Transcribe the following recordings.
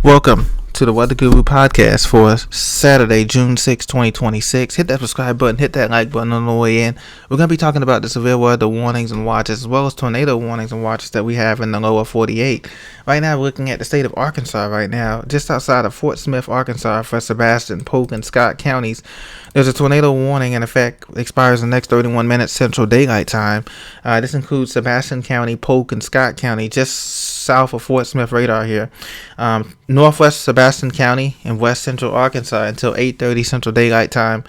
Welcome to the Weather Guru podcast for Saturday, June 6, 2026. Hit that subscribe button, hit that like button on the way in. We're going to be talking about the severe weather warnings and watches as well as tornado warnings and watches that we have in the lower 48. Right now, we're looking at the state of Arkansas right now, just outside of Fort Smith, Arkansas for Sebastian, Polk, and Scott counties. There's a tornado warning in effect, expires in the next 31 minutes Central Daylight Time. This includes Sebastian County, Polk, and Scott County, just south of Fort Smith radar here. Northwest Sebastian County and west central Arkansas until 8:30 Central Daylight Time.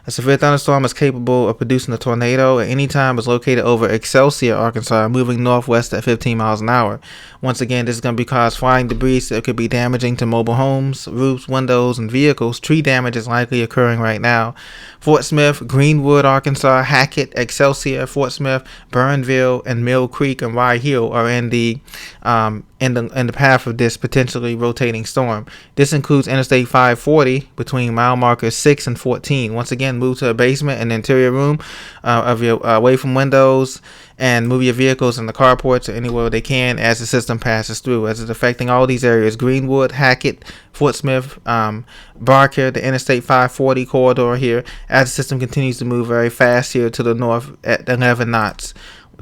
A severe thunderstorm is capable of producing a tornado at any time. Is located over Excelsior, Arkansas, moving northwest at 15 miles an hour. Once again, this is going to cause flying debris that could be damaging to mobile homes, roofs, windows, and vehicles. Tree damage is likely occurring right now. Fort Smith, Greenwood, Arkansas, Hackett, Excelsior, Fort Smith, Burnville, and Mill Creek and Rye Hill are in the path of this potentially rotating storm. This includes Interstate 540 between mile markers 6 and 14. Once again, move to a basement and interior room away from windows, and move your vehicles in the carports or anywhere they can as the system passes through, as it's affecting all these areas: Greenwood, Hackett, Fort Smith, Barker, the Interstate 540 corridor here, as the system continues to move very fast here to the north at 11 knots.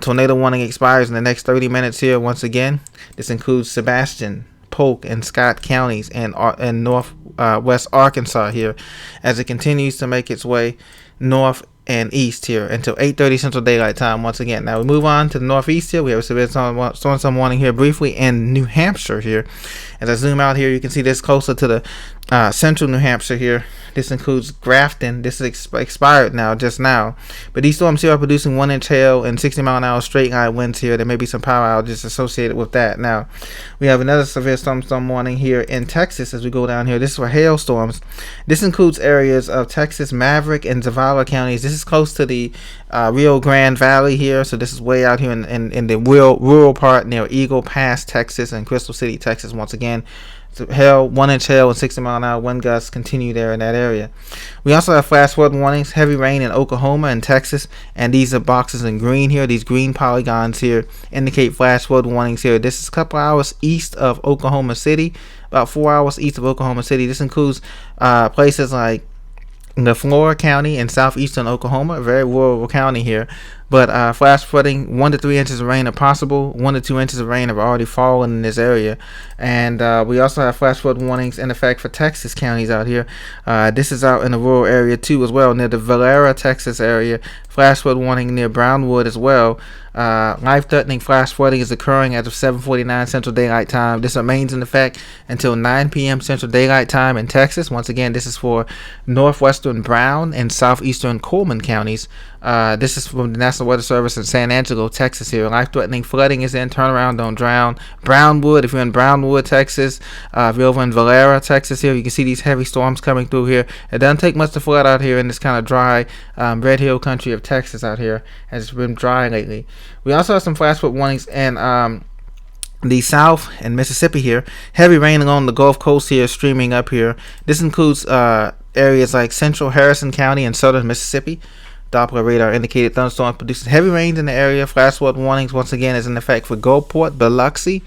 Tornado warning expires in the next 30 minutes here. Once again, this includes Sebastian, Polk, and Scott counties and northwest Arkansas here, as it continues to make its way north and east here until 8:30 Central Daylight Time. Once again, now we move on to the northeast here. We have a severe storm warning here briefly in New Hampshire here. As I zoom out here, you can see this closer to the central New Hampshire here. This includes Grafton. This is expired now, just now. But these storms here are producing 1-inch hail and 60-mile-an-hour straight line winds here. There may be some power outages associated with that. Now, we have another severe storm warning here in Texas as we go down here. This is for hailstorms. This includes areas of Texas, Maverick, and Zavala counties. This is close to the Rio Grande Valley here. So this is way out here in the rural part near Eagle Pass, Texas, and Crystal City, Texas. Once again, so 1-inch hail and 60-mile-an-hour wind gusts continue there in that area. We also have flash flood warnings, heavy rain in Oklahoma and Texas, and these are boxes in green here. These green polygons here indicate flash flood warnings here. This is a couple hours east of Oklahoma City, about 4 hours east of Oklahoma City. This includes places like the Flora County in southeastern Oklahoma, a very rural county here. But flash flooding, 1 to 3 inches of rain are possible. 1 to 2 inches of rain have already fallen in this area. And we also have flash flood warnings in effect for Texas counties out here. This is out in the rural area too as well, near the Valera, Texas area. Flash flood warning near Brownwood as well. Life-threatening flash flooding is occurring as of 7:49 Central Daylight Time. This remains in effect until 9 p.m. Central Daylight Time in Texas. Once again, this is for northwestern Brown and southeastern Coleman counties. This is from the National Weather Service in San Angelo, Texas here. Life-threatening flooding is in. Turn around, don't drown. Brownwood, if you're in Brownwood, Texas. If you're over in Valera, Texas here, you can see these heavy storms coming through here. It doesn't take much to flood out here in this kind of dry Red Hill country of Texas out here, as it's been dry lately. We also have some flash flood warnings in the South and Mississippi here. Heavy rain along the Gulf Coast here, streaming up here. This includes areas like central Harrison County and southern Mississippi. Doppler radar indicated thunderstorms producing heavy rains in the area. Flash flood warnings once again is in effect for Gulfport, Biloxi,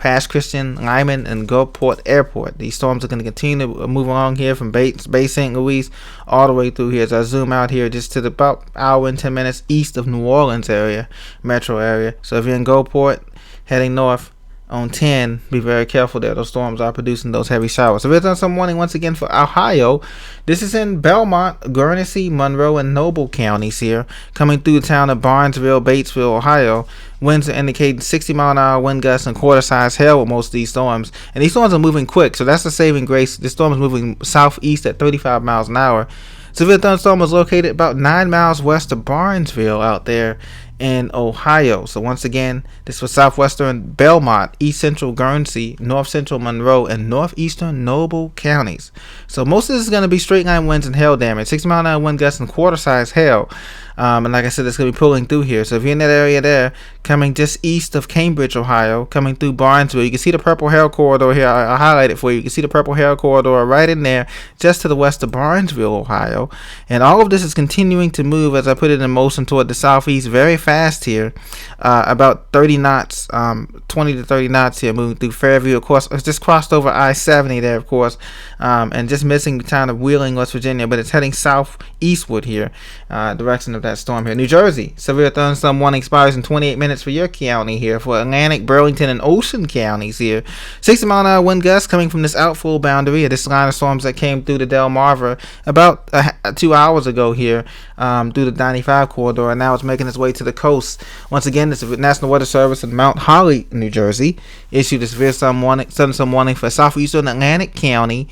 Pass Christian, Lyman, and Gulfport Airport. These storms are going to continue to move along here from Bay St. Louis all the way through here. As I zoom out here just to the about hour and 10 minutes east of New Orleans area, metro area. So if you're in Gulfport, heading north on 10, be very careful there. Those storms are producing those heavy showers. So there's some warning once again for Ohio. This is in Belmont, Guernsey, Monroe, and Noble counties here, coming through the town of Barnesville, Batesville, Ohio. Winds are indicating 60-mile-an-hour wind gusts and quarter-size hail with most of these storms. And these storms are moving quick, so that's the saving grace. This storm is moving southeast at 35 miles an hour. Severe thunderstorm was located about 9 miles west of Barnesville out there in Ohio. So once again, this was southwestern Belmont, east central Guernsey, north central Monroe, and northeastern Noble counties. So most of this is going to be straight line winds and hail damage, 60-mile-an-hour wind gusts and quarter-size hail. And like I said, it's going to be pulling through here. So if you're in that area there, coming just east of Cambridge, Ohio, coming through Barnesville, you can see the purple hail corridor here. I'll highlight it for you. You can see the purple hail corridor right in there, just to the west of Barnesville, Ohio. And all of this is continuing to move as I put it in motion toward the southeast very fast here, about 30 knots, 20 to 30 knots here, moving through Fairview. Of course, it's just crossed over I-70 there, of course, and just missing the town of Wheeling, West Virginia, but it's heading southeastward here, direction of that storm here. New Jersey, severe thunderstorm warning expires in 28 minutes for your county here. For Atlantic, Burlington, and Ocean counties here, 60-mile-an-hour wind gusts coming from this outflow boundary of this line of storms that came through the Delmarva about 2 hours ago here, through the 95 corridor, and now it's making its way to the coast. Once again, the National Weather Service in Mount Holly, New Jersey, issued a severe thunderstorm warning for southeastern Atlantic County,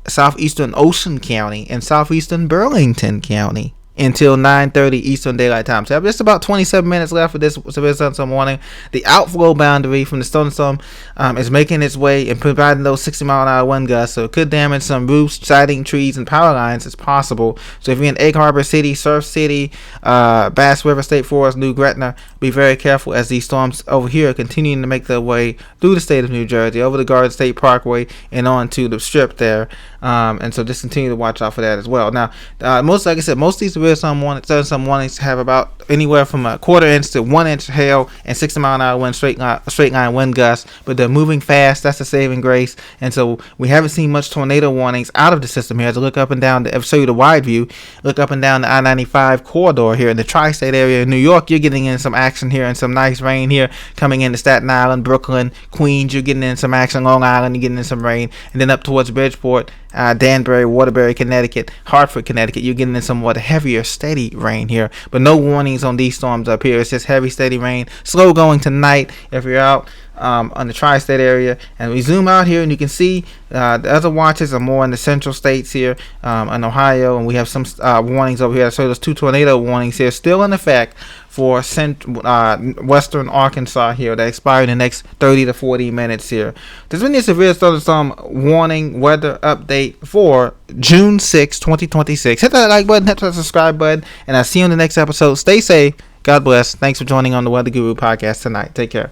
southeastern Ocean County, and southeastern Burlington County until 9:30 Eastern Daylight Time. So just about 27 minutes left for this severe thunderstorm warning. The outflow boundary from the thunderstorm is making its way and providing those 60-mile-an-hour wind gusts, so it could damage some roofs, siding, trees, and power lines. It's possible. So if you're in Egg Harbor City, Surf City, Bass River State Forest, New Gretna, be very careful as these storms over here are continuing to make their way through the state of New Jersey, over the Garden State Parkway, and on to the Strip there. And so just continue to watch out for that as well. Now, like I said, most of these severe thunderstorm warnings have about anywhere from a quarter inch to 1 inch hail and 60-mile-an-hour wind, straight line wind gusts, but they're moving fast. That's the saving grace. And so we haven't seen much tornado warnings out of the system here. As I look up and down, I'll show you the wide view. Look up and down the I-95 corridor here in the tri-state area in New York. You're getting in some action here and some nice rain here coming into Staten Island, Brooklyn, Queens. You're getting in some action. Long Island, you're getting in some rain. And then up towards Bridgeport, Danbury, Waterbury, Connecticut, Hartford, Connecticut, you're getting in somewhat heavier, steady rain here, but no warnings on these storms up here. It's just heavy, steady rain, slow going tonight if you're out on the tri-state area. And we zoom out here and you can see the other watches are more in the central states here, in Ohio, and we have some warnings over here. So there's 2 tornado warnings here still in effect for western Arkansas here that expire in the next 30 to 40 minutes here. There's been a severe thunderstorm warning weather update for June 6, 2026. Hit that like button, hit that subscribe button, and I'll see you on the next episode. Stay safe. God bless. Thanks for joining on the Weather Guru podcast tonight. Take care.